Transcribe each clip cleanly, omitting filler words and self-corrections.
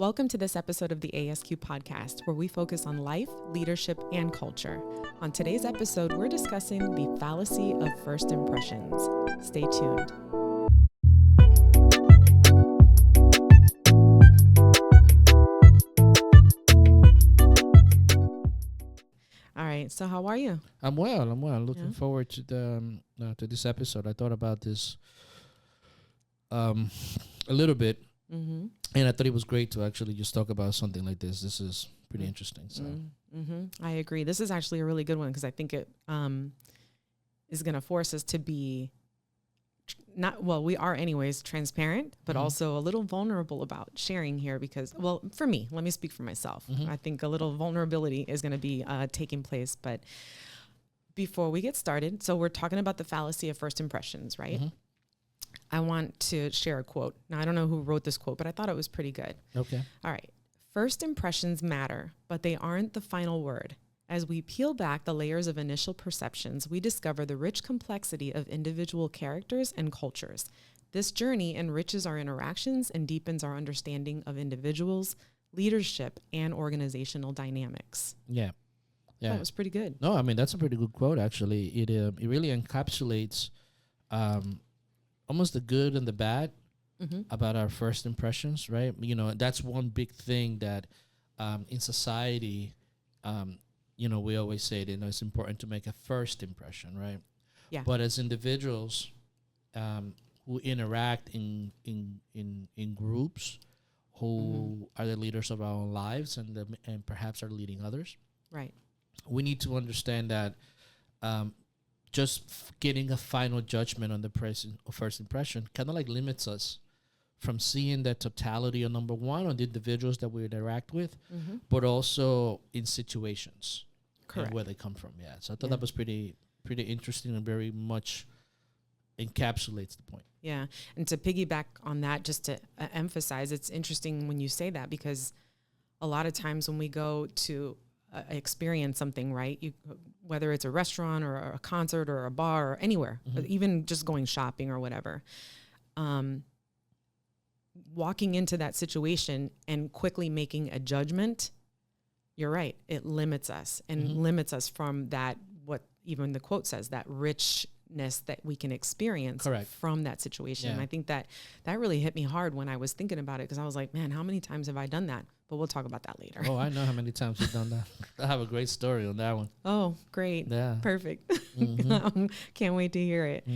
Welcome to this episode of the ASQ Podcast, where we focus on life, leadership, and culture. On today's episode, we're discussing the fallacy of first impressions. Stay tuned. All right, so how are you? I'm well. Looking forward to this episode. I thought about this a little bit. Mm-hmm. And I thought it was great to actually just talk about something like this. This is pretty interesting. So, I agree. This is actually a really good one because I think it is going to force us to be we are anyways transparent, but also a little vulnerable about sharing here because, well, for me, let me speak for myself. I think a little vulnerability is going to be taking place. But before we get started, so we're talking about the fallacy of first impressions, right? I want to share a quote. Now, I don't know who wrote this quote, but I thought it was pretty good. Okay. All right. First impressions matter, but they aren't the final word. As we peel back the layers of initial perceptions, we discover the rich complexity of individual characters and cultures. This journey enriches our interactions and deepens our understanding of individuals, leadership, and organizational dynamics. Yeah. That was pretty good. No, I mean, that's a pretty good quote, actually. It really encapsulates almost the good and the bad about our first impressions, right? You know, that's one big thing that in society, we always say that, it's important to make a first impression, right? Yeah. But as individuals who interact in groups, who are the leaders of our own lives and perhaps are leading others, right? We need to understand that just getting a final judgment on the first impression kind of like limits us from seeing the totality of, number one, on the individuals that we interact with, but also in situations. Correct. And where they come from. Yeah. So I thought that was pretty interesting and very much encapsulates the point. Yeah. And to piggyback on that, just to emphasize, it's interesting when you say that because a lot of times when we go to experience something, right? Whether it's a restaurant or a concert or a bar or anywhere, even just going shopping or whatever, walking into that situation and quickly making a judgment, you're right. It limits us and limits us from that, what even the quote says, that richness that we can experience from that situation. Yeah. And I think that really hit me hard when I was thinking about it because I was like, man, how many times have I done that? But we'll talk about that later. Oh, I know how many times you've done that. I have a great story on that one. Oh, great. Yeah. Perfect. Can't wait to hear it.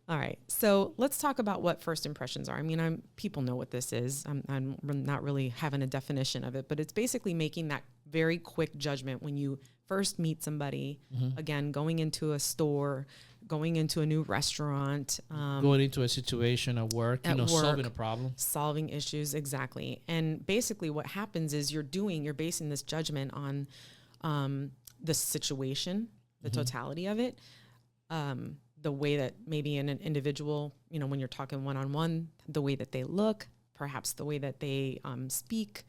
All right. So let's talk about what first impressions are. I mean, people know what this is. I'm not really having a definition of it, but it's basically making that very quick judgment when you first meet somebody, again, going into a store, going into a new restaurant. Going into a situation at work, solving a problem. Solving issues, exactly. And basically what happens is you're basing this judgment on the situation, the totality of it, the way that maybe in an individual, when you're talking one-on-one, the way that they look, perhaps the way that they speak.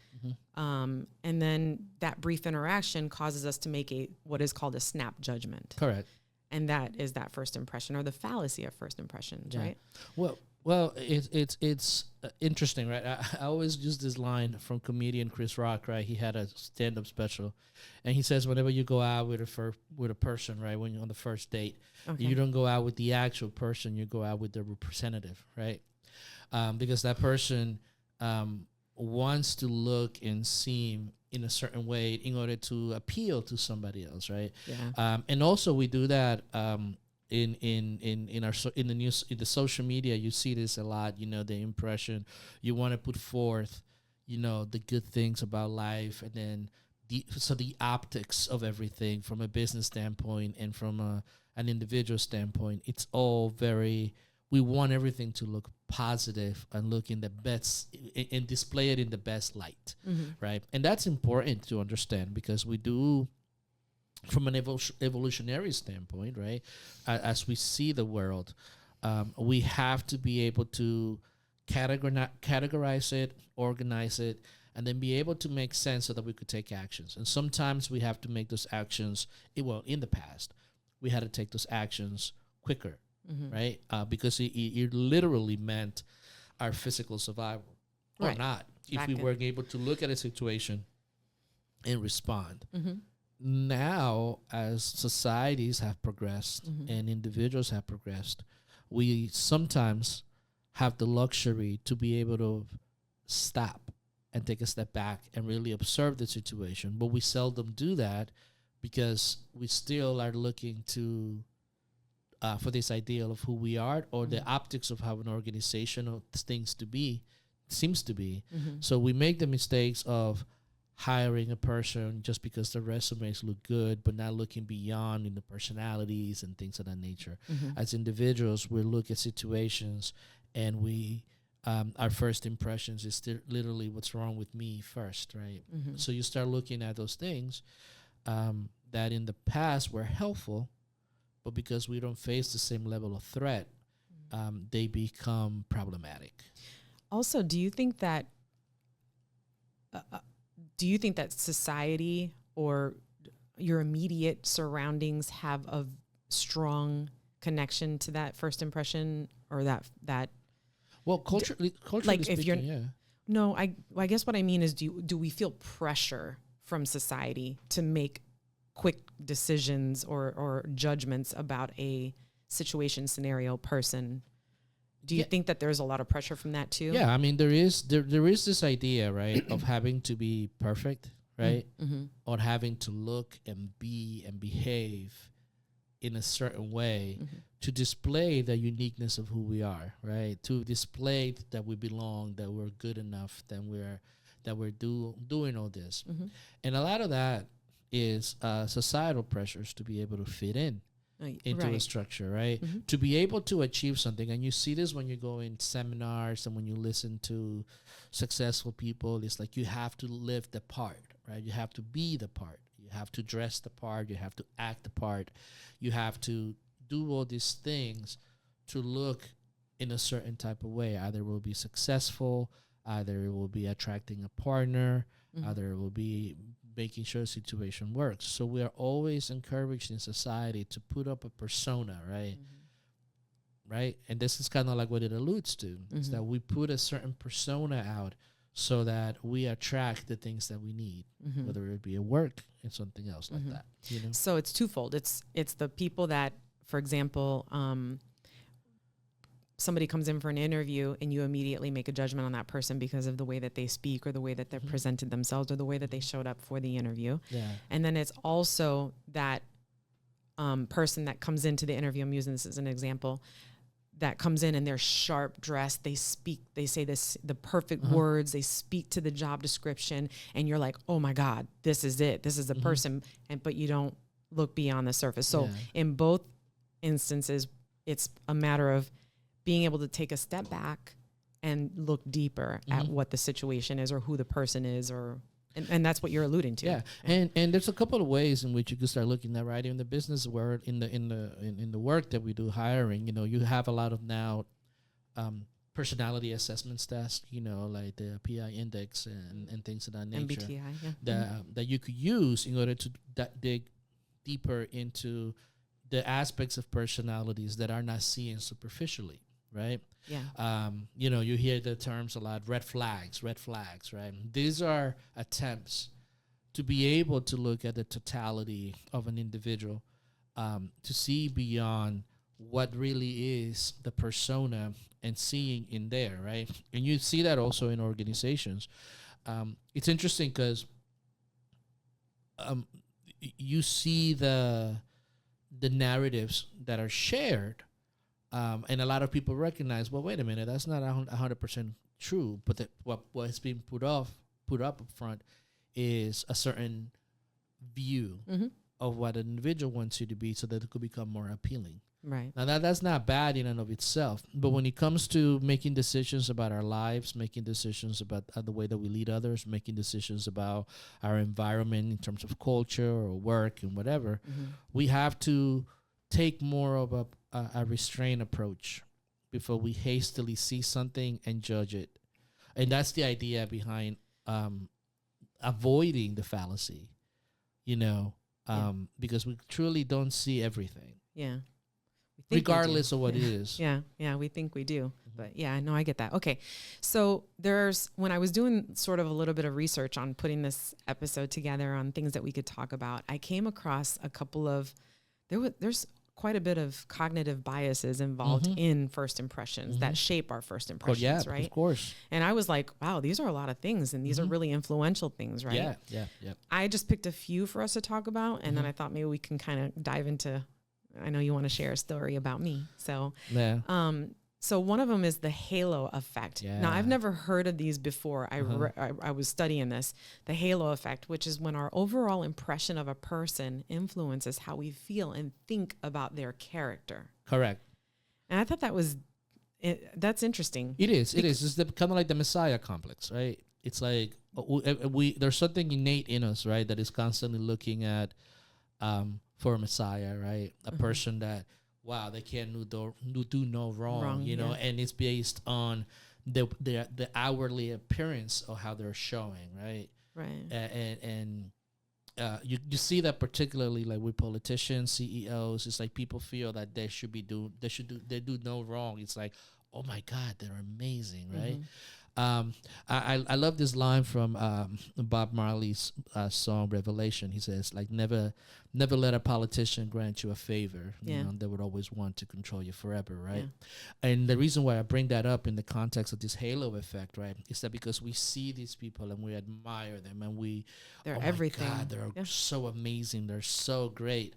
And then that brief interaction causes us to make what is called a snap judgment. Correct. And that is that first impression or the fallacy of first impressions, right? Well, it's interesting, right? I always use this line from comedian Chris Rock, right? He had a stand-up special, and he says whenever you go out with a person, right, when you're on the first date, you don't go out with the actual person, you go out with the representative, right? Because that person wants to look and seem in a certain way in order to appeal to somebody else, right? Yeah. And also we do that in the social media. You see this a lot. The impression you want to put forth, the good things about life, and then the optics of everything from a business standpoint and from an individual standpoint. It's all we want everything to look positive and look in the best and display it in the best light, right? And that's important to understand because we do, from an evolutionary standpoint, right? As we see the world, we have to be able to categorize it, organize it, and then be able to make sense so that we could take actions. And sometimes we have to make those actions, in the past, we had to take those actions quicker, right? Because it literally meant our physical survival or not, if we weren't able to look at a situation and respond. Mm-hmm. Now, as societies have progressed and individuals have progressed, we sometimes have the luxury to be able to stop and take a step back and really observe the situation. But we seldom do that because we still are looking to for this ideal of who we are, or the optics of how an organization or things to be seems to be. So we make the mistakes of hiring a person just because the resumes look good, but not looking beyond in the personalities and things of that nature. As individuals, we look at situations and we our first impressions is literally what's wrong with me first, right? So you start looking at those things that in the past were helpful, but because we don't face the same level of threat, they become problematic. Also, do you think that society or your immediate surroundings have a strong connection to that first impression, or that well, culturally like speaking, if you're yeah. No, I guess what I mean is, do we feel pressure from society to make quick decisions or judgments about a situation, scenario, person? Do you think that there's a lot of pressure from that too? Yeah, I mean there is this idea, right, of having to be perfect, right? Or having to look and be and behave in a certain way to display the uniqueness of who we are, right? To display that we belong, that we're good enough, that we're doing all this. And a lot of that is societal pressures to be able to fit into a structure, right? To be able to achieve something. And you see this when you go in seminars and when you listen to successful people. It's like you have to live the part, right? You have to be the part. You have to dress the part. You have to act the part. You have to do all these things to look in a certain type of way. Either it will be successful, either it will be attracting a partner, either it will be making sure the situation works. So we are always encouraged in society to put up a persona, right? Right? And this is kind of like what it alludes to, is that we put a certain persona out so that we attract the things that we need, whether it be a work and something else like that. You know? So it's twofold. It's the people that, for example, somebody comes in for an interview and you immediately make a judgment on that person because of the way that they speak or the way that they're presented themselves or the way that they showed up for the interview. Yeah. And then it's also that person that comes into the interview, I'm using this as an example, that comes in and they're sharp dressed, they speak, they say the perfect words, they speak to the job description, and you're like, oh my God, this is it. This is the person. But you don't look beyond the surface. So in both instances, it's a matter of being able to take a step back and look deeper at what the situation is or who the person is, and that's what you're alluding to. Yeah. And there's a couple of ways in which you can start looking at, right? In the business world, in the work that we do hiring, you have a lot of now personality assessments tests, like the PI index and things of that nature. MBTI, that you could use in order to dig deeper into the aspects of personalities that are not seen superficially. Right? Yeah. You hear the terms a lot, red flags, right? These are attempts to be able to look at the totality of an individual, to see beyond what really is the persona and seeing in there, right? And you see that also in organizations. It's interesting because you see the narratives that are shared. And a lot of people recognize, well, wait a minute, that's not 100% true. But what's being put up front is a certain view of what an individual wants you to be, so that it could become more appealing. Right. Now that's not bad in and of itself. But when it comes to making decisions about our lives, making decisions about the way that we lead others, making decisions about our environment in terms of culture or work and whatever, we have to take more of a restrained approach before we hastily see something and judge it. And that's the idea behind avoiding the fallacy, because we truly don't see everything. Yeah. Regardless of what it is. Yeah, we think we do. But yeah, no, I get that. Okay. So when I was doing sort of a little bit of research on putting this episode together on things that we could talk about, I came across a couple of, there's quite a bit of cognitive biases involved in first impressions that shape our first impressions, right? Of course. And I was like, wow, these are a lot of things, and these are really influential things, right? Yeah. I just picked a few for us to talk about, and then I thought maybe we can kind of dive into, I know you want to share a story about me. So, so one of them is the halo effect. Yeah. Now, I've never heard of these before. I was studying this, the halo effect, which is when our overall impression of a person influences how we feel and think about their character. Correct. And I thought that's interesting. It is. It's kind of like the Messiah complex, right? It's like there's something innate in us, right, that is constantly looking at for a Messiah, right? A person that, wow, they can't do no wrong, you know, and it's based on the outwardly appearance of how they're showing, right? Right. And you see that particularly like with politicians, CEOs. It's like people feel that they do no wrong. It's like, oh my God, they're amazing, right? I love this line from Bob Marley's song Revelation. He says, like, never let a politician grant you a favor. You know, they would always want to control you forever, right? And the reason why I bring that up in the context of this halo effect, right, is that because we see these people and we admire them and they're everything. My God, they're so amazing. They're so great.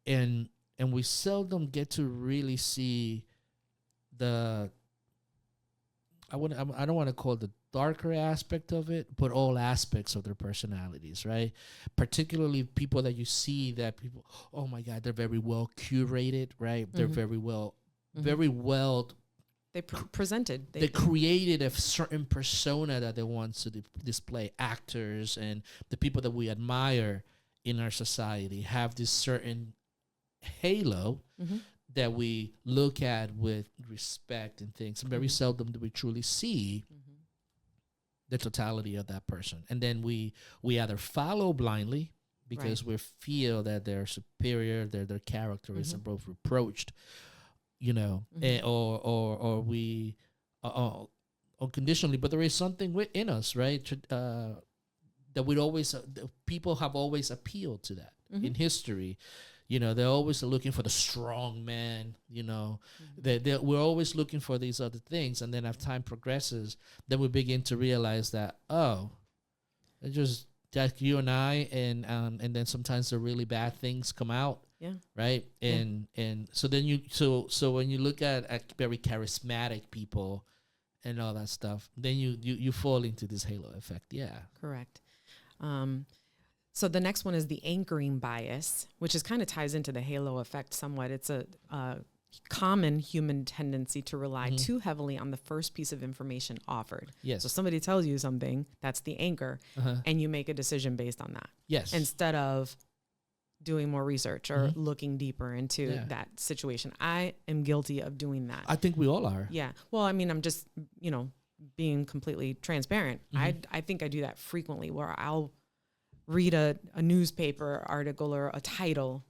And we seldom get to really see the, I don't want to call it the darker aspect of it, but all aspects of their personalities, right? Particularly people that you see that people, oh my God, they're very well curated, right? They're very well, They presented. They created a certain persona that they want to display. Actors and the people that we admire in our society have this certain halo that we look at with respect and things. And very seldom do we truly see the totality of that person. And then we either follow blindly because we feel that they're superior, their character is above reproached, you know, or we unconditionally. But there is something within us, right, that we'd always people have always appealed to that in history. You know, they're always looking for the strong man, you know. We're always looking for these other things. And then as time progresses, then we begin to realize that, it's just you and I, and then sometimes the really bad things come out. Yeah. Right? And so then so when you look at very charismatic people and all that stuff, then you fall into this halo effect. Yeah. Correct. So the next one is the anchoring bias, which is kind of ties into the halo effect somewhat. It's a common human tendency to rely too heavily on the first piece of information offered. Yes. So somebody tells you something, that's the anchor, and you make a decision based on that. Yes. Instead of doing more research or looking deeper into that situation. I am guilty of doing that. I think we all are. Yeah. Well, I mean, I'm just, being completely transparent. I think I do that frequently where I'll read a newspaper article or a title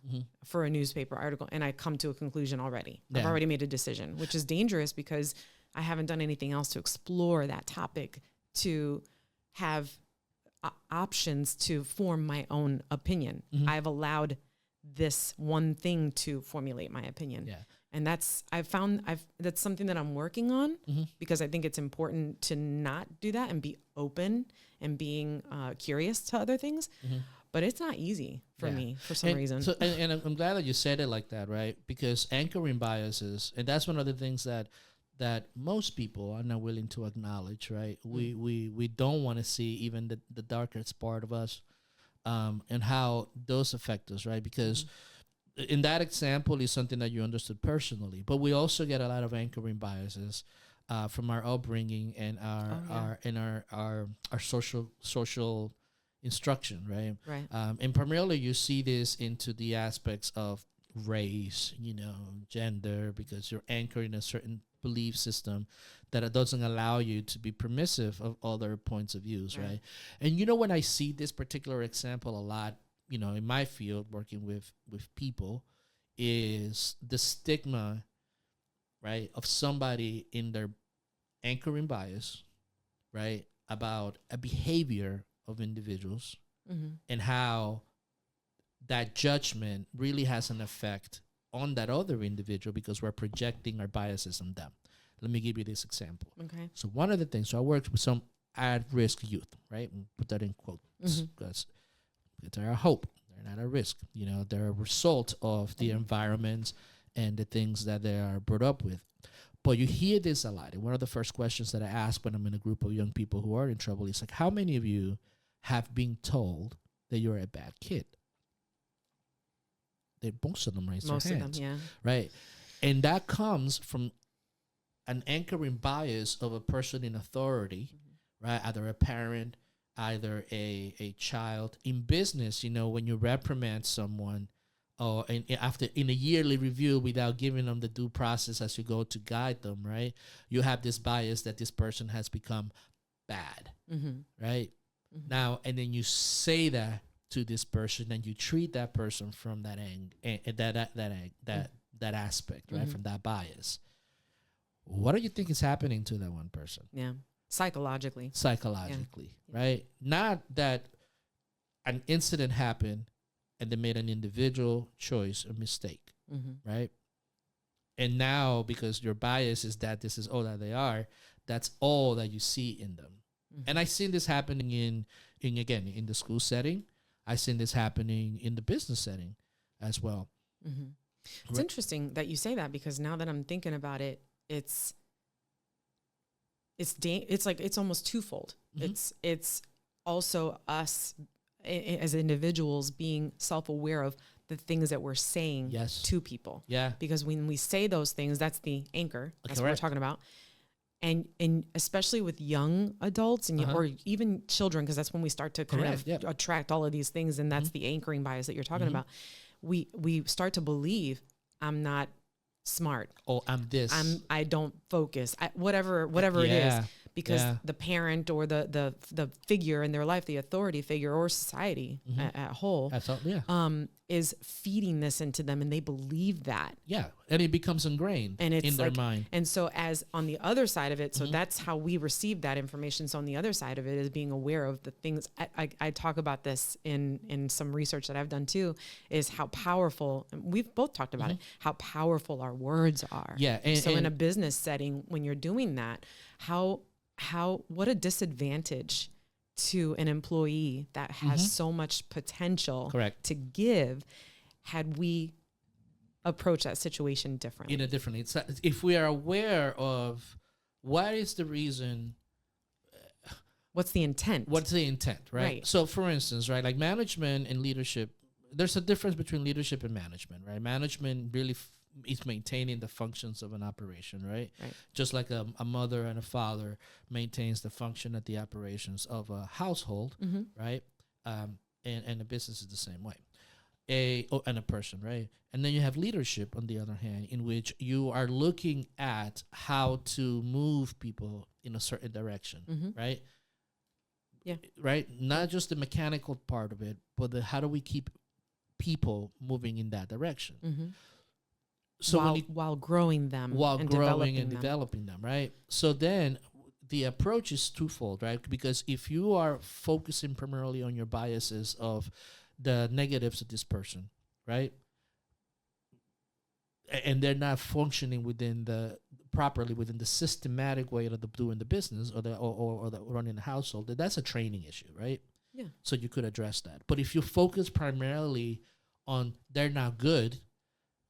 for a newspaper article, and I come to a conclusion already. I've already made a decision, which is dangerous because I haven't done anything else to explore that topic, to have options to form my own opinion. I've allowed this one thing to formulate my opinion. Yeah. And that's something that I'm working on because I think it's important to not do that and be open and being curious to other things. But it's not easy for me for some reason. So, and I'm glad that you said it like that, right? Because anchoring biases, and that's one of the things that most people are not willing to acknowledge, right? We don't want to see even the darkest part of us, and how those affect us, right? Because in that example is something that you understood personally, but we also get a lot of anchoring biases from our upbringing and our social instruction, right? Right. And primarily you see this into the aspects of race, gender, because you're anchored in a certain belief system that it doesn't allow you to be permissive of other points of views, right? And when I see this particular example a lot, in my field working with people, is the stigma right, of somebody in their anchoring bias, right, about a behavior of individuals and how that judgment really has an effect on that other individual because we're projecting our biases on them. Let me give you this example. Okay. So one of the things, so I worked with some at-risk youth, right? And put that in quotes because they're a hope. They're not a risk. You know, they're a result of the environments and the things that they are brought up with. But you hear this a lot. And one of the first questions that I ask when I'm in a group of young people who are in trouble is like, how many of you have been told that you're a bad kid? Most of them raise their hands. Most of them, yeah. Right? And that comes from an anchoring bias of a person in authority, right? Either a parent, either a child. In business, you know, when you reprimand someone or in a yearly review without giving them the due process as you go to guide them, right? You have this bias that this person has become bad, right? Now, and then you say that to this person and you treat that person from that that aspect, right? From that bias. What do you think is happening to that one person? Yeah. Psychologically, right? Not that an incident happened and they made an individual choice, a mistake, right? And now, because your bias is that this is all that they are, that's all that you see in them. And I've seen this happening in the school setting. I've seen this happening in the business setting as well. It's interesting that you say that because now that I'm thinking about it, it's like it's almost twofold. It's also us as individuals being self-aware of the things that we're saying to people. Yeah. Because when we say those things, that's the anchor. That's what we're talking about. And especially with young adults and or even children, because that's when we start to kind of attract all of these things, and that's the anchoring bias that you're talking about. We start to believe I'm not smart. Oh, I'm this. I don't focus. Whatever it is, because the parent or the figure in their life, the authority figure or society at whole, is feeding this into them, and they believe that. Yeah, and it becomes ingrained in their mind. And so, as on the other side of it, so that's how we receive that information. So on the other side of it is being aware of the things. I talk about this in some research that I've done too, is how powerful, we've both talked about it, how powerful our words are. Yeah. So in a business setting, when you're doing that, what a disadvantage to an employee that has so much potential to give had we approach that situation differently. It's if we are aware of what is the reason, what's the intent, right? So for instance, right, like management and leadership, there's a difference between leadership and management, right? Management really is maintaining the functions of an operation, right? Just like a mother and a father maintains the function of the operations of a household, right? And a business is the same way. And a person, right? And then you have leadership, on the other hand, in which you are looking at how to move people in a certain direction, right? Yeah. Right? Not just the mechanical part of it, but how do we keep people moving in that direction? So while growing them, developing them, right? So then the approach is twofold, right? Because if you are focusing primarily on your biases of the negatives of this person, right, and they're not functioning properly within the systematic way of doing the business or the running the household, that's a training issue, right? Yeah. So you could address that. But if you focus primarily on they're not good,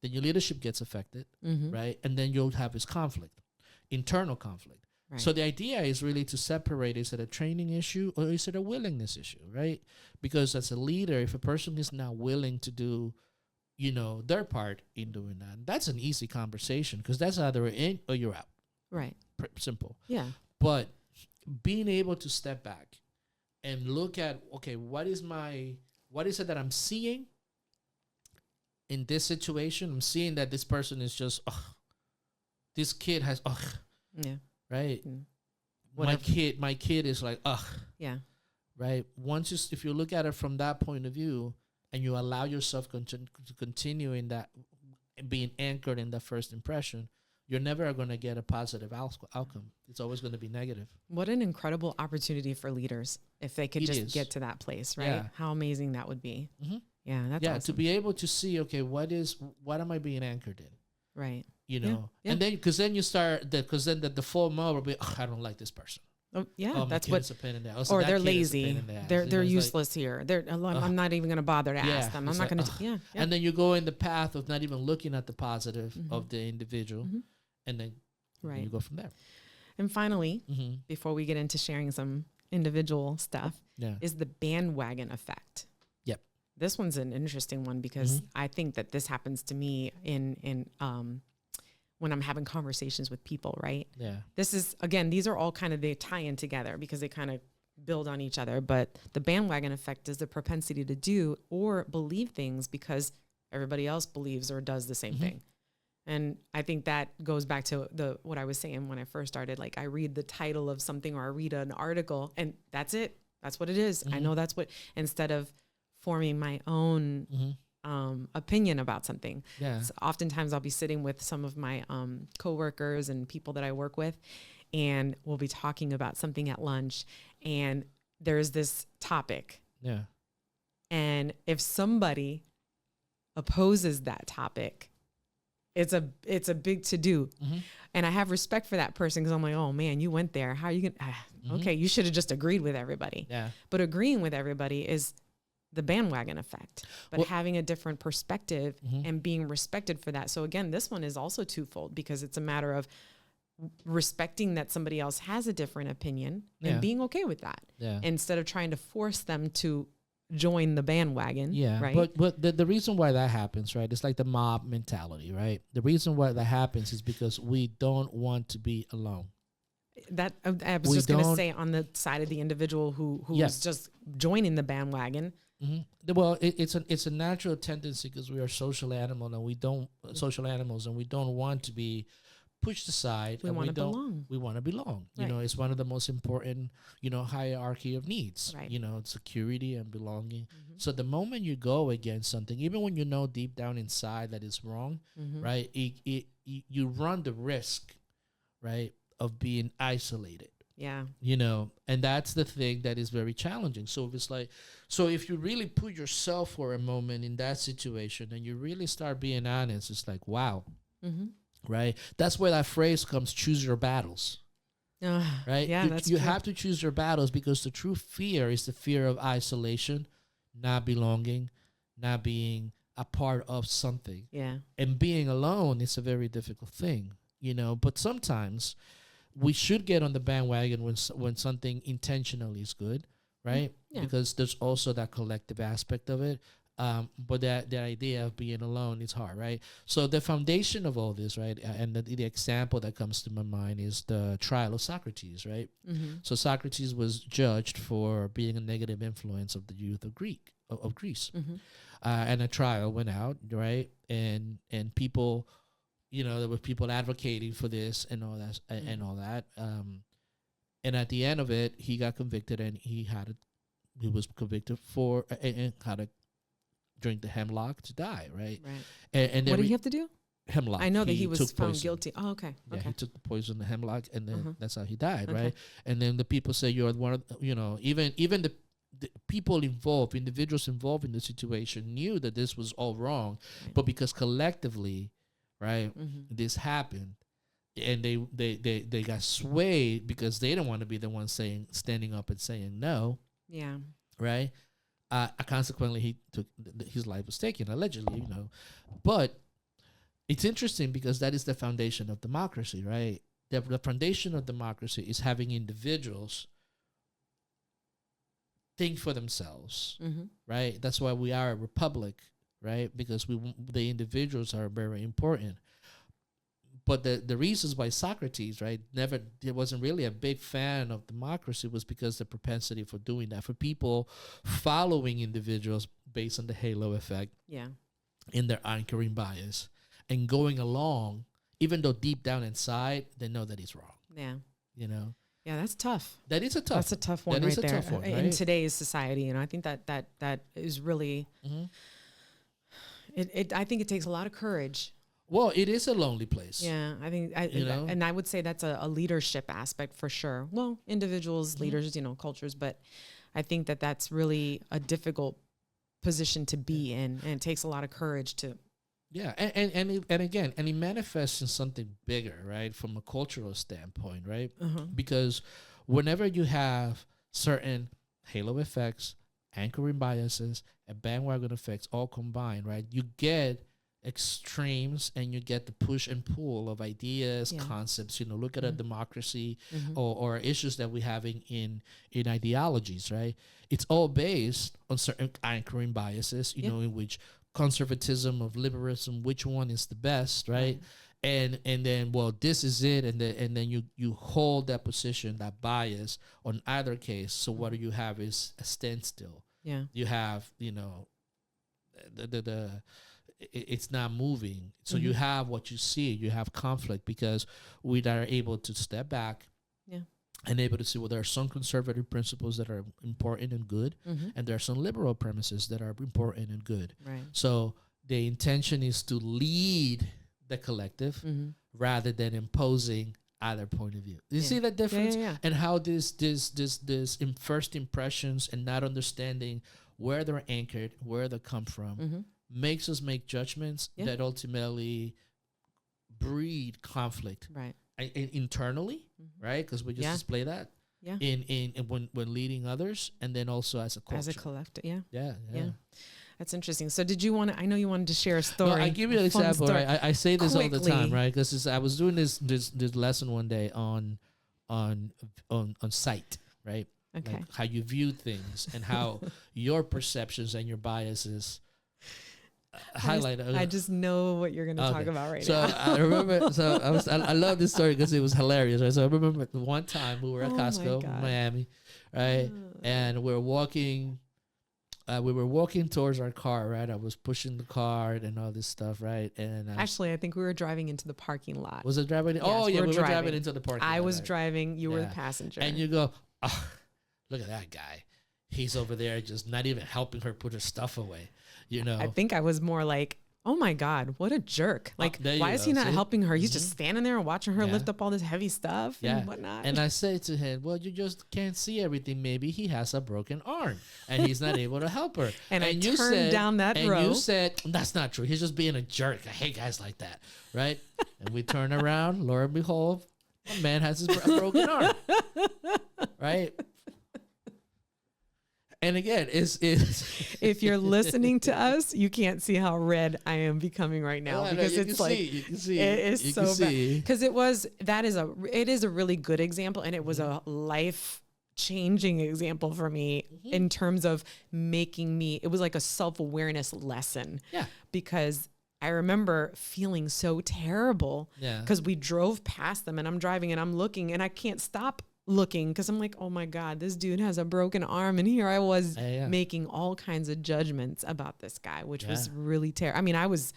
then your leadership gets affected, right? And then you'll have this conflict, internal conflict. Right. So the idea is really to separate, is it a training issue or is it a willingness issue, right? Because as a leader, if a person is not willing to do, their part in doing that, that's an easy conversation because that's either in or you're out. Right. Simple. Yeah. But being able to step back and look at, okay, what is it that I'm seeing in this situation? I'm seeing that this person is just, this kid has, yeah, right. My kid is like, yeah, right. If you look at it from that point of view, and you allow yourself to continue in that, being anchored in that first impression, you're never going to get a positive outcome. It's always going to be negative. What an incredible opportunity for leaders if they could It just is. get to that place, right? Yeah. How amazing that would be. Mm-hmm. Yeah, that's Yeah, awesome. to be able to see, okay, what am I being anchored in? Right. You know, Yeah. and then because then you start because then the default mode will be, I don't like this person. Oh, yeah, Oh, that's my what. kid's a pain in the ass. Oh, Or that they're kid is a pain lazy. in the ass. They're You know, it's like, useless here. I'm not even going to bother to ask them. I'm it's not like, going to. Yeah. And then you go in the path of not even looking at the positive Mhm. of the individual, Mhm. and then Right. you go from there. And finally, Mm-hmm. before we get into sharing some individual stuff, Yeah. is the bandwagon effect. Yep. This one's an interesting one because Mhm. I think that this happens to me in when I'm having conversations with people, right? Yeah. This is, again, these are all kind of, they tie in together because they kind of build on each other. But the bandwagon effect is the propensity to do or believe things because everybody else believes or does the same Mhm. thing. And I think that goes back to what I was saying when I first started. Like, I read the title of something or I read an article and that's it. That's what it is. I Mhm. know that's what, instead of forming my own Mm-hmm. opinion about something. Yeah. So oftentimes I'll be sitting with some of my coworkers and people that I work with, and we'll be talking about something at lunch, and there's this topic. Yeah. And if somebody opposes that topic, it's a big to do. Mm-hmm. And I have respect for that person because I'm like, oh man, you went there. How are you going to, okay, you should have just agreed with everybody. Yeah. But agreeing with everybody is the bandwagon effect, but Well, having a different perspective Mhm. and being respected for that. So again, this one is also twofold because it's a matter of respecting that somebody else has a different opinion Yeah. and being okay with that Yeah. instead of trying to force them to join the bandwagon. Yeah, Right. but the reason why that happens, right? It's like the mob mentality, right? The reason why that happens is because we don't want to be alone. That I was We just going to don't- say on the side of the individual who's Yeah. just joining the bandwagon. Mm-hmm. Well, it's a natural tendency because we are social animals and we don't want to be pushed aside. We and want to don't- belong. We want to belong. You Right. know, it's one of the most important, hierarchy of needs. Right. Security and belonging. Mhm. So the moment you go against something, even when you know deep down inside that it's wrong, Mhm. right? You run the risk, right, of being isolated. Yeah. And that's the thing that is very challenging. So if you really put yourself for a moment in that situation and you really start being honest, it's like, wow, Mm-hmm. right? That's where that phrase comes, choose your battles, right? Yeah, you that's you true. have to choose your battles because the true fear is the fear of isolation, not belonging, not being a part of something. Yeah. And being alone is a very difficult thing, but sometimes we should get on the bandwagon when something intentionally is good, right? Yeah. Because there's also that collective aspect of it. But the idea of being alone is hard, right? So the foundation of all this, right, and the example that comes to my mind is the trial of Socrates, right? Mm-hmm. So Socrates was judged for being a negative influence of the youth of Greece, Mm-hmm. and a trial went out, right? And people, there were people advocating for this and all that, and all that. And at the end of it, he got convicted, and he was convicted for and had to drink the hemlock to die, right? Right. And What did he have to do? hemlock. I know that he was took found poison. guilty. Oh, okay. Yeah, Okay. he took the poison, the hemlock, and then Uh-huh. that's how he died, Okay. right? And then the people say you're one of, even the people involved, individuals involved in the situation knew that this was all wrong, Right. but because collectively, right, Mm-hmm. this happened, and they got swayed because they don't want to be the ones standing up and saying no, Yeah. right? Consequently, he took his life was taken allegedly, but it's interesting because that is the foundation of democracy, right? The foundation of democracy is having individuals think for themselves, Mm-hmm. right? That's why we are a republic, right? Because the individuals are very important. But the reasons why Socrates, right, wasn't really a big fan of democracy was because the propensity for doing that, for people following individuals based on the halo effect Yeah. in their anchoring bias and going along, even though deep down inside, they know that he's wrong, Yeah. Yeah. That's tough. That is a tough That's a tough one That right is a there. tough one, In right? today's society, I think that is really. Mhm. I think it takes a lot of courage Well, it is a lonely place. Yeah, I think, know? and I would say that's a leadership aspect for sure. Well, individuals, leaders, cultures, but I think that that's really a difficult position to be in, and it takes a lot of courage to. Yeah, and again, and it manifests in something bigger, right? From a cultural standpoint, right? Because whenever you have certain halo effects, anchoring biases, and bandwagon effects all combined, right? You get extremes, and you get the push and pull of ideas, concepts. Look at a democracy or issues that we have in ideologies, right? It's all based on certain anchoring biases, in which conservatism of liberalism, which one is the best, right? And then, well, this is it, and then you hold that position, that bias on either case. So what you have is a standstill. Yeah, you have it's not moving. So you have what you see. You have conflict because we are able to step back. And able to see, well, there are some conservative principles that are important and good, and there are some liberal premises that are important and good. Right. So the intention is to lead the collective rather than imposing either point of view. You see that difference? And how this in first impressions and not understanding where they're anchored, where they come from, makes us make judgments that ultimately breed conflict. Right. Internally, right? Because we just display that in when leading others, and then also as a culture. As a collective, yeah. That's interesting. So did you want to, I know you wanted to share a story. No, I give you an example, right? I say this all the time, right? Because I was doing this lesson one day on sight, right? Okay. Like how you view things and how your perceptions and your biases highlight. I just know what you're going to talk about right now. So I remember. So I love this story because it was hilarious. Right? So I remember the one time we were at Costco in Miami, right? And we were walking towards our car, right? I was pushing the cart and all this stuff, right? And actually, I think we were driving into the parking lot. Was it driving? Yes, we were driving into the parking lot. I was driving. You were the passenger. And you go, oh, look at that guy. He's over there just not even helping her put her stuff away. I think I was more like, oh my God, what a jerk. Like, why is he not helping her? He's just standing there and watching her lift up all this heavy stuff and whatnot. And I say to him, well, you just can't see everything. Maybe he has a broken arm and he's not able to help her. And you turned down that road. And you said, that's not true. He's just being a jerk. I hate guys like that. Right? And we turn around, lo and behold, a man has a broken arm. Right? And again, if you're listening to us, you can't see how red I am becoming right now because it's like it is so bad. Because it is a really good example, and it was a life-changing example for me in terms of making me. It was like a self-awareness lesson. Yeah, because I remember feeling so terrible. Yeah, because we drove past them, and I'm driving, and I'm looking, and I can't stop looking because I'm like, oh my God, this dude has a broken arm, and here I was making all kinds of judgments about this guy, which was really terrible. I mean, I was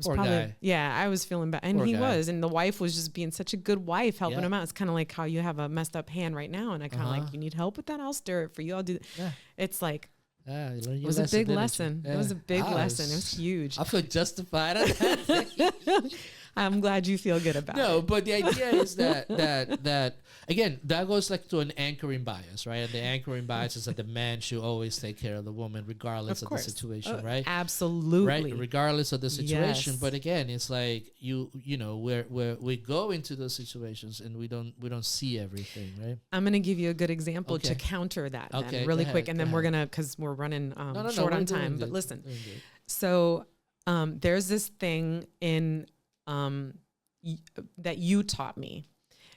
Poor probably guy. I was feeling bad, and Poor he guy. was, and the wife was just being such a good wife, helping him out. It's kind of like how you have a messed up hand right now, and I kind of like, you need help with that, I'll stir it for you, I'll do that. It's like it was a big lesson. It was a big lesson. It was huge. I feel justified on that. I'm glad you feel good about it. No, but the idea is that again, that goes like to an anchoring bias, right? And the anchoring bias is that the man should always take care of the woman regardless of the situation, right? Absolutely. Right? Regardless of the situation. Yes. But again, it's like we go into those situations and we don't see everything, right? I'm going to give you a good example to counter that then really quick. And then we're going to, because we're running short on time, but listen. So there's this thing in that you taught me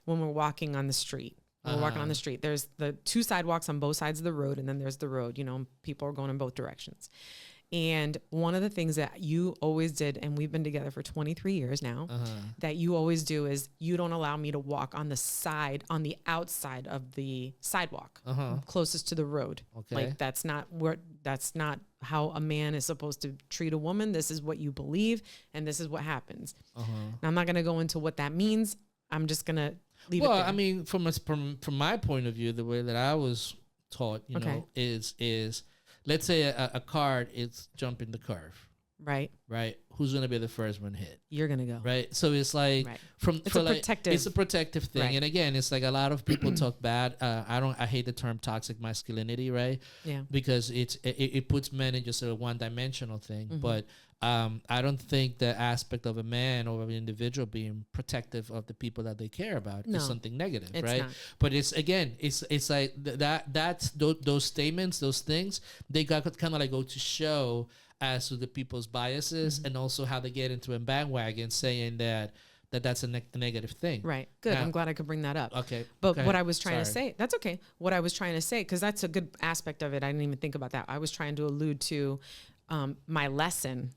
when we're walking on the street. We're walking on the street. There's the two sidewalks on both sides of the road, and then there's the road. People are going in both directions. And one of the things that you always did, and we've been together for 23 years now, that you always do is you don't allow me to walk on the outside of the sidewalk, closest to the road. Okay. Like that's not how a man is supposed to treat a woman. This is what you believe, and this is what happens. Now, I'm not going to go into what that means. I'm just going to leave it there. Well, I mean, from my point of view, the way that I was taught, is let's say a car is jumping the curve, Right. right? Who's gonna be the first one hit? You're going to go. Right. So it's like Right. It's for a like protective. it's a protective thing. Right. And again, it's like a lot of people talk bad. I hate the term toxic masculinity, right? Yeah. Because it puts men in just a one dimensional thing. Mhm. But I don't think the aspect of a man or of an individual being protective of the people that they care about No. is something negative, It's right? not. But it's again, it's like those statements, those things, they got kind of like go to show as to the people's biases and also how they get into a bandwagon saying that's a negative thing. Right. Good. Now- I'm glad I could bring that up. Okay. But go what ahead. I was trying to Sorry. say, that's okay. What I was trying to say, because that's a good aspect of it. I didn't even think about that. I was trying to allude to my lesson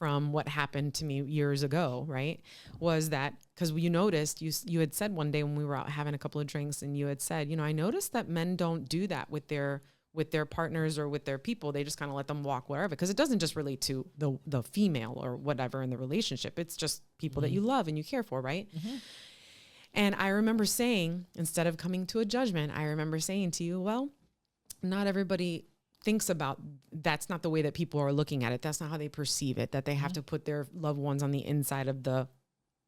from what happened to me years ago, right? Was that because you noticed, you had said one day when we were out having a couple of drinks and you had said, I noticed that men don't do that with their partners or with their people. They just kind of let them walk wherever, because it doesn't just relate to the female or whatever in the relationship. It's just people that you love and you care for, right? And I remember saying, instead of coming to a judgment, I remember saying to you, well, not everybody thinks about, that's not the way that people are looking at it. That's not how they perceive it, that they have to put their loved ones on the inside of the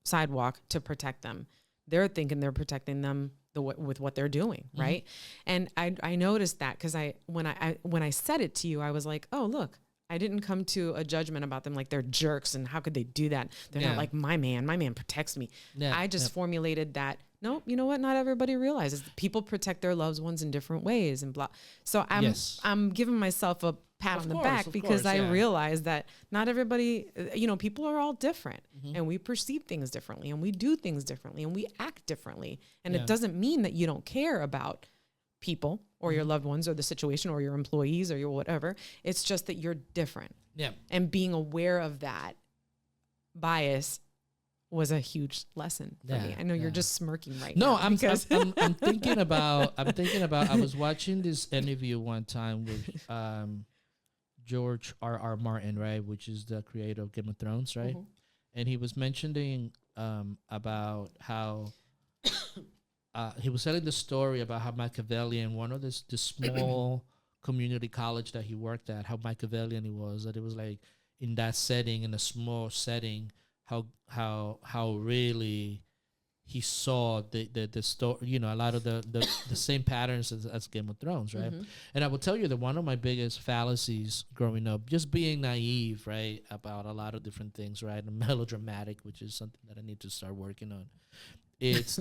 sidewalk to protect them. They're thinking they're protecting them with what they're doing, right? And I noticed that because when I said it to you, I was like, oh, look, I didn't come to a judgment about them like they're jerks and how could they do that? They're not like my man protects me. I just formulated that. No, you know what? Not everybody realizes people protect their loved ones in different ways and blah. So I'm giving myself a pat on the back because I realize that not everybody, people are all different and we perceive things differently and we do things differently and we act differently. And it doesn't mean that you don't care about people or your loved ones or the situation or your employees or your whatever. It's just that you're different. Yeah. And being aware of that bias was a huge lesson for me. I know you're just smirking right now. No, I'm thinking about I was watching this interview one time with George R.R. Martin, right, which is the creator of Game of Thrones, right? And he was mentioning about how he was telling the story about how Machiavellian, one of the small community college that he worked at, how Machiavellian he was, that it was like in that setting, in a small setting, how really he saw the story, a lot of the same patterns as Game of Thrones, right? And I will tell you that one of my biggest fallacies growing up, just being naive, right, about a lot of different things, right, and melodramatic, which is something that I need to start working on. It's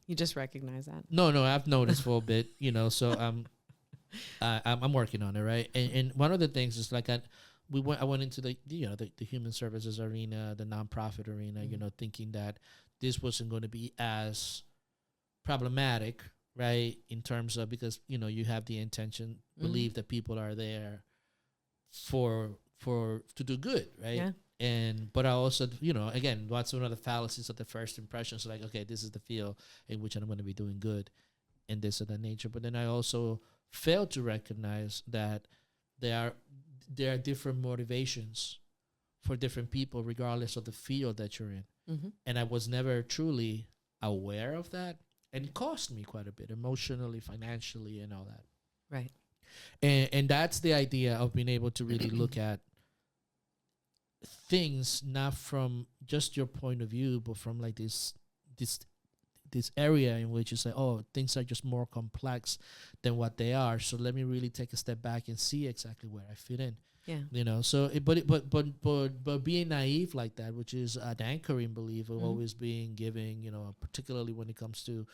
you just recognize that. No, I've noticed for a bit, so I'm working on it, right? And one of the things is like I went into the human services arena, the nonprofit arena, thinking that this wasn't going to be as problematic, right? In terms of, because, you have the intention, believe that people are there to do good, right? Yeah. But I also, again, what's one of the fallacies of the first impressions, like, okay, this is the field in which I'm going to be doing good and this of that nature. But then I also failed to recognize that there are different motivations for different people, regardless of the field that you're in. And I was never truly aware of that. And it cost me quite a bit emotionally, financially, and all that. Right. And that's the idea of being able to really look at things not from just your point of view, but from like this area in which you say, oh, things are just more complex than what they are. So let me really take a step back and see exactly where I fit in. Yeah. So but being naive like that, which is an anchoring belief of always being giving, particularly when it comes to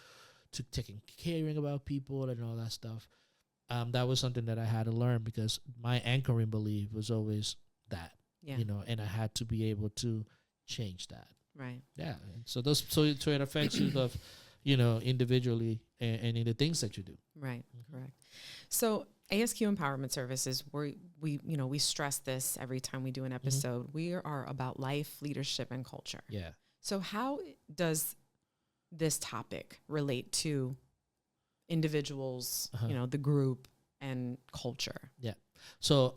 caring about people and all that stuff. That was something that I had to learn, because my anchoring belief was always that. Yeah. And I had to be able to change that. Right. Yeah. And so it affects you individually and in the things that you do. Right. Correct. So ASQ Empowerment Services, we stress this every time we do an episode. We are about life, leadership, and culture. Yeah. So how does this topic relate to individuals, the group, and culture? Yeah. So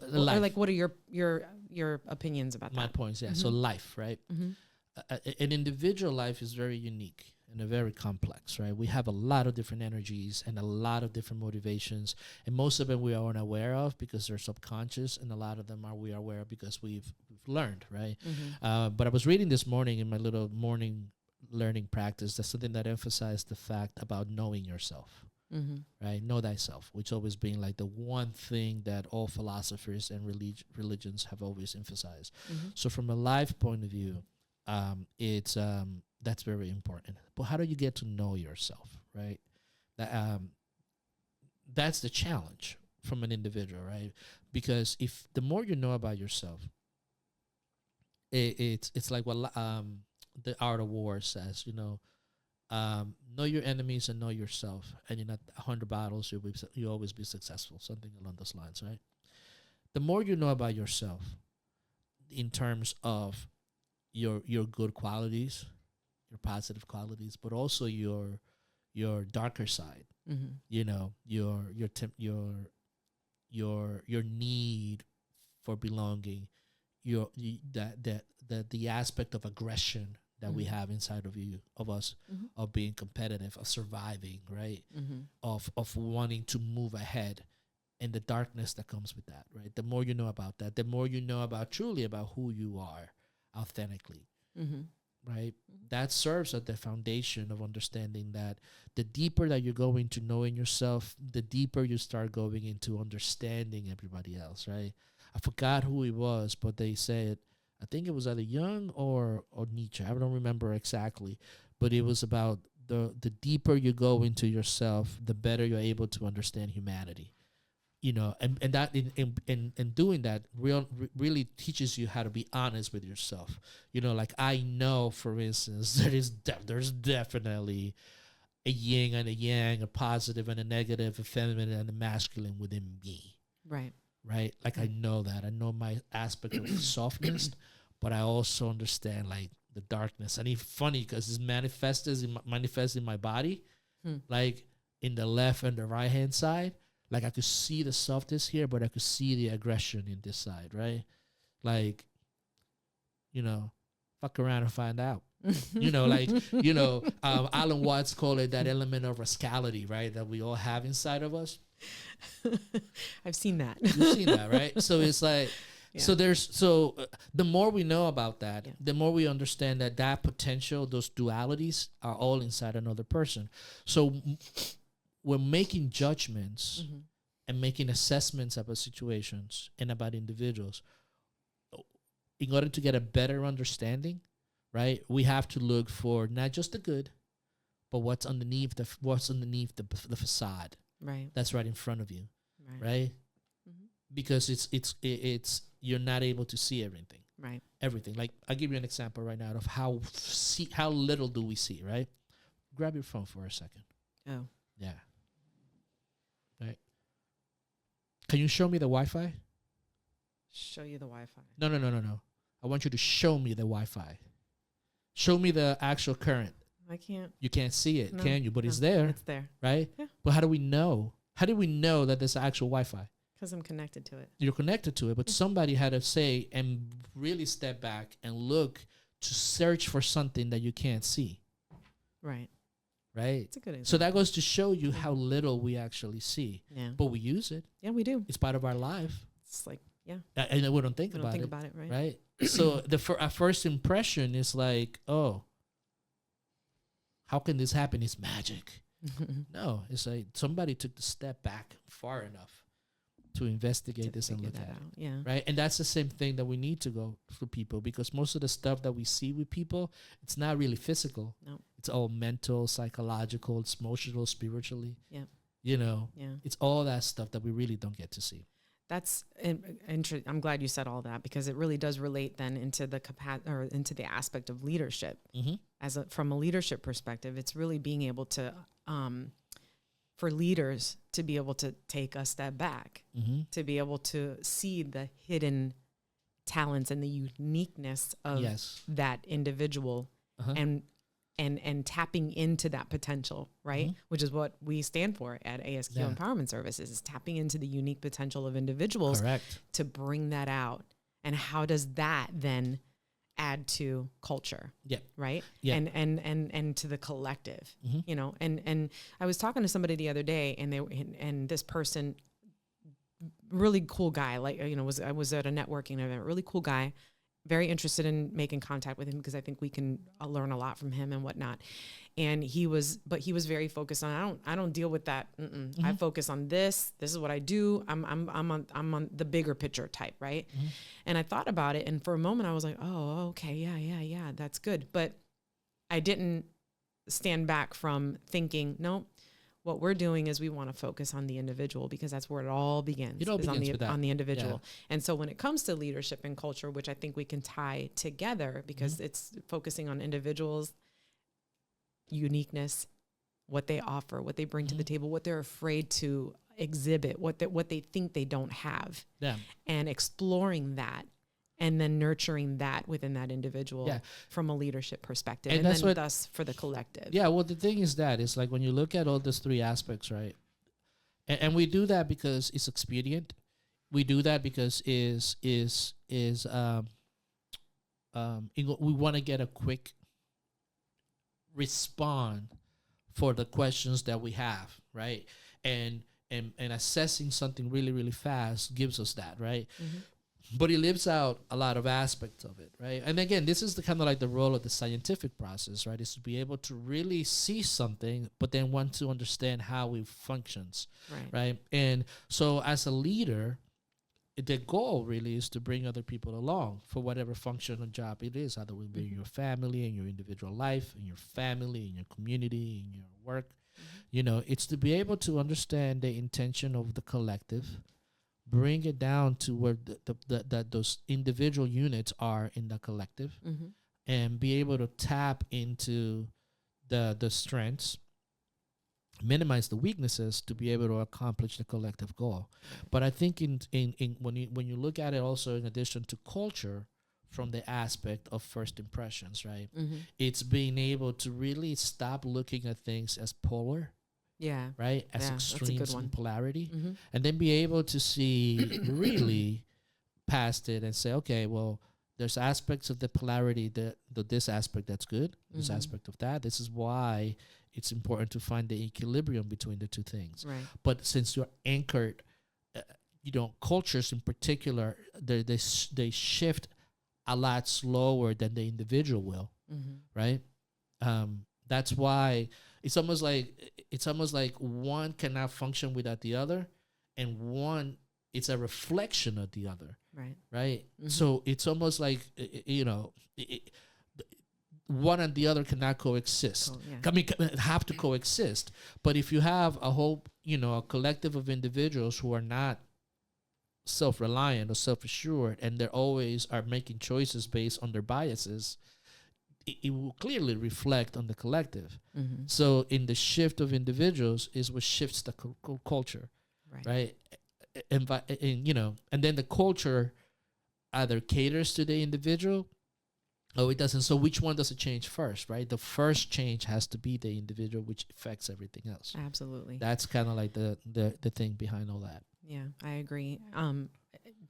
what are your opinions about that? My points, yeah. So life, right? An individual life is very unique. and they're very complex, right? We have a lot of different energies and a lot of different motivations, and most of them we are unaware of because they're subconscious, and a lot of them we are aware of because we've learned, right? But I was reading this morning in my little morning learning practice, that's something that emphasized the fact about knowing yourself, right? Know thyself, which always being like the one thing that all philosophers and religions have always emphasized. So from a life point of view, it's that's very important. But how do you get to know yourself, right? That's the challenge from an individual, right? Because if the more you know about yourself, it's like what the Art of War says, know your enemies and know yourself, and you're not 100 battles, you'll always be successful, something along those lines, right? The more you know about yourself in terms of your good qualities, your positive qualities, but also your darker side, your need for belonging, the aspect of aggression that we have inside of us, of being competitive, of surviving, right? Of wanting to move ahead, and the darkness that comes with that, right? The more you know about that, the more you know truly about who you are authentically, right? That serves as the foundation of understanding that the deeper that you're going to knowing yourself, the deeper you start going into understanding everybody else, right? I forgot who it was, but they said, I think it was either Jung or Nietzsche. I don't remember exactly, but it was about the deeper you go into yourself, the better you're able to understand humanity. And that in doing that really teaches you how to be honest with yourself. Like I know, for instance, there's definitely a yin and a yang, a positive and a negative, a feminine and a masculine within me. Right? Like I know that. I know my aspect of softness, but I also understand like the darkness. And it's funny because it's manifests in my body, like in the left and the right hand side. Like I could see the softness here, but I could see the aggression in this side, right? Like, fuck around and find out. Alan Watts called it that element of rascality, right? That we all have inside of us. I've seen that. You've seen that, right? So it's like, the more we know about that, the more we understand that potential, those dualities are all inside another person. So we're making judgments and making assessments about situations and about individuals. In order to get a better understanding, right, we have to look for not just the good, but what's underneath the facade. Right. That's right in front of you. Right? Because it's you're not able to see everything. Right. Everything. Like I'll give you an example right now of how little do we see, right? Grab your phone for a second. Oh. Yeah. Right. Can you show me the Wi-Fi? Show you the Wi-Fi. No. I want you to show me the Wi-Fi. Show me the actual current. I can't. You can't see it, can you? But it's there. It's there. Right? Yeah. But how do we know? How do we know that there's actual Wi-Fi? Because I'm connected to it. You're connected to it, but somebody had to say and really step back and look to search for something that you can't see. Right. Right? It's a good example. So that goes to show you how little we actually see. Yeah. But we use it. Yeah, we do. It's part of our life. It's like, yeah. And we don't think about it, right? Right? So our first impression is like, oh, how can this happen? It's magic. No, it's like somebody took the step back far enough to investigate this and look at it. Yeah. Right? And that's the same thing that we need to go through people, because most of the stuff that we see with people, it's not really physical. No. It's all mental, psychological, it's emotional, spiritually. Yeah. Yeah. It's all that stuff that we really don't get to see. That's I'm glad you said all that, because it really does relate then into the into the aspect of leadership. From a leadership perspective, it's really being able to for leaders to be able to take a step back, to be able to see the hidden talents and the uniqueness of that individual, and tapping into that potential, right? Which is what we stand for at ASQ Empowerment Services, is tapping into the unique potential of individuals to bring that out. And how does that then add to culture. Yeah. Right. Yeah. And to the collective, you know, and I was talking to somebody the other day, and this person, really cool guy, like, you know, I was at a networking event, really cool guy, very interested in making contact with him because I think we can learn a lot from him and whatnot. And he was very focused on, I don't deal with that. I focus on this. This is what I do. I'm on the bigger picture type. Right. And I thought about it. And for a moment I was like, oh, okay. Yeah. That's good. But I didn't stand back from thinking, no, what we're doing is we want to focus on the individual, because that's where it all begins. It all begins with that. On the individual. Yeah. And so when it comes to leadership and culture, which I think we can tie together, because it's focusing on individuals, uniqueness, what they offer, what they bring to the table, what they're afraid to exhibit, what they think they don't have, and exploring that, and then nurturing that within that individual from a leadership perspective, and then thus for the collective. Yeah, well, the thing is that it's like when you look at all those three aspects, right? And we do that because it's expedient. We do that because we want to get a quick respond for the questions that we have, right? And assessing something really, really fast gives us that, right? But it lives out a lot of aspects of it, right? And again, this is the kind of like the role of the scientific process, right? Is to be able to really see something, but then want to understand how it functions, right? And so as a leader, the goal really is to bring other people along for whatever function or job it is, either it be in your family, in your individual life, in your family, in your community, in your work. You know, it's to be able to understand the intention of the collective, bring it down to where those individual units are in the collective, and be able to tap into the strengths, minimize the weaknesses to be able to accomplish the collective goal. But I think in when you look at it also in addition to culture, from the aspect of first impressions, right? It's being able to really stop looking at things as polar. Yeah. Right? As extremes in polarity. And then be able to see really past it and say, okay, well, there's aspects of the polarity this aspect that's good, this aspect of that. This is why it's important to find the equilibrium between the two things. Right. But since you're anchored, cultures in particular, they shift a lot slower than the individual will, right? That's why it's almost like one cannot function without the other, and one, it's a reflection of the other. Right. So it's almost like one and the other cannot coexist. I mean, have to coexist. But if you have a whole, a collective of individuals who are not self-reliant or self-assured, and they always are making choices based on their biases, it will clearly reflect on the collective. So in the shift of individuals is what shifts the culture, right? And then the culture either caters to the individual or it doesn't. So which one does it change first, right? The first change has to be the individual, which affects everything else. Absolutely. That's kind of like the thing behind all that. Yeah, I agree.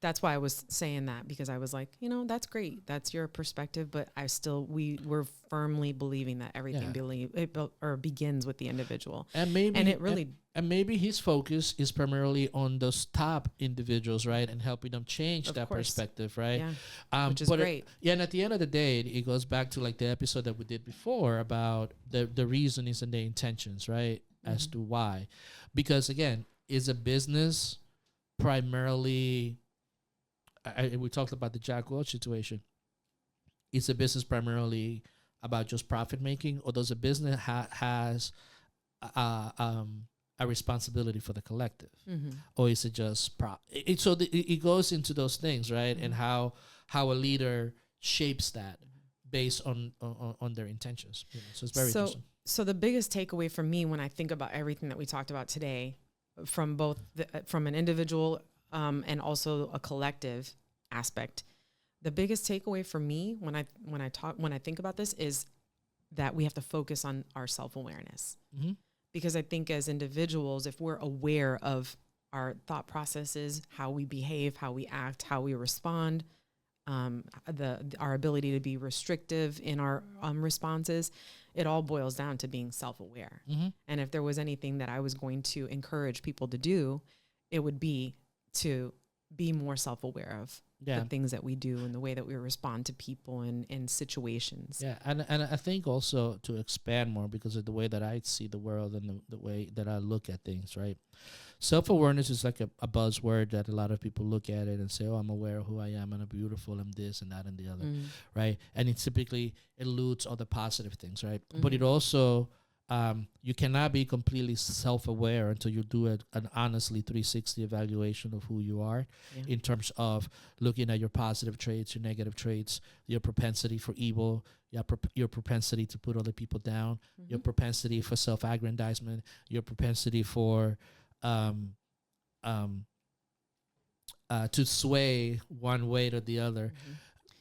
That's why I was saying that, because I was like, that's great. That's your perspective. But we're firmly believing that everything begins with the individual. And maybe his focus is primarily on those top individuals, right? And helping them change that perspective, right? Yeah. Which is great. And at the end of the day, it goes back to like the episode that we did before about the reasonings and the intentions, right? As to why. Because again, is a business primarily, we talked about the Jack Welch situation. Is a business primarily about just profit making, or does a business has a responsibility for the collective, or is it just it goes into those things, right? And how a leader shapes that based on their intentions. So it's very interesting. So the biggest takeaway for me when I think about everything that we talked about today, from both from an individual and also a collective aspect, the biggest takeaway for me when I think about this is that we have to focus on our self-awareness. Because I think as individuals, if we're aware of our thought processes, how we behave, how we act, how we respond, our ability to be restrictive in our responses, it all boils down to being self-aware. Mm-hmm. And if there was anything that I was going to encourage people to do, it would be to be more self-aware of the things that we do and the way that we respond to people and in situations. Yeah, and I think also to expand more, because of the way that I see the world and the way that I look at things, right? Self-awareness is like a buzzword that a lot of people look at it and say, oh, I'm aware of who I am, and I'm beautiful, I'm this and that and the other, right? And it typically eludes all the positive things, right? Mm-hmm. But it also, you cannot be completely self-aware until you do an honestly 360 evaluation of who you are in terms of looking at your positive traits, your negative traits, your propensity for evil, your propensity to put other people down, your propensity for self-aggrandizement, your propensity for to sway one way or the other.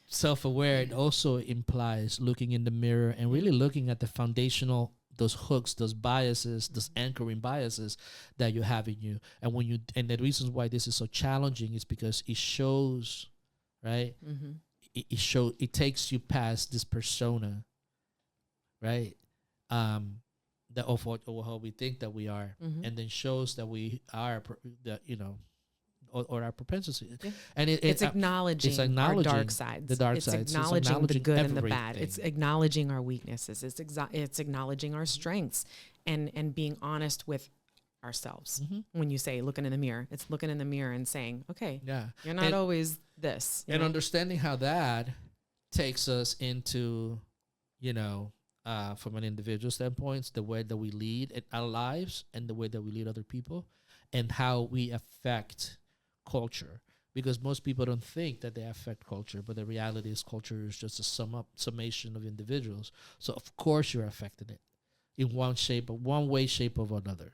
Self-aware, it also implies looking in the mirror and really looking at the foundational, those hooks, those biases, those anchoring biases that you have in you. And the reasons why this is so challenging is because it shows, right? It takes you past this persona, right? That of how we think that we are, and then shows that we are, or our propensity. And it's acknowledging our dark sides. The dark sides. It's acknowledging the good and the bad. It's acknowledging our weaknesses. It's acknowledging our strengths, and being honest with ourselves. When you say looking in the mirror, it's looking in the mirror and saying, okay, you're not always this. And understanding how that takes us into, from an individual standpoint, the way that we lead our lives and the way that we lead other people, and how we affect culture. Because most people don't think that they affect culture, but the reality is culture is just a summation of individuals. So of course you're affecting it in one way, shape, or another.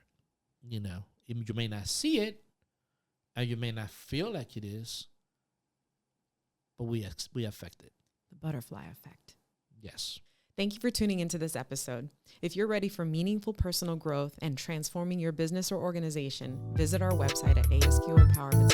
You may not see it, and you may not feel like it is, but we affect it. The butterfly effect. Yes. Thank you for tuning into this episode. If you're ready for meaningful personal growth and transforming your business or organization, visit our website at ASQempowerment.com.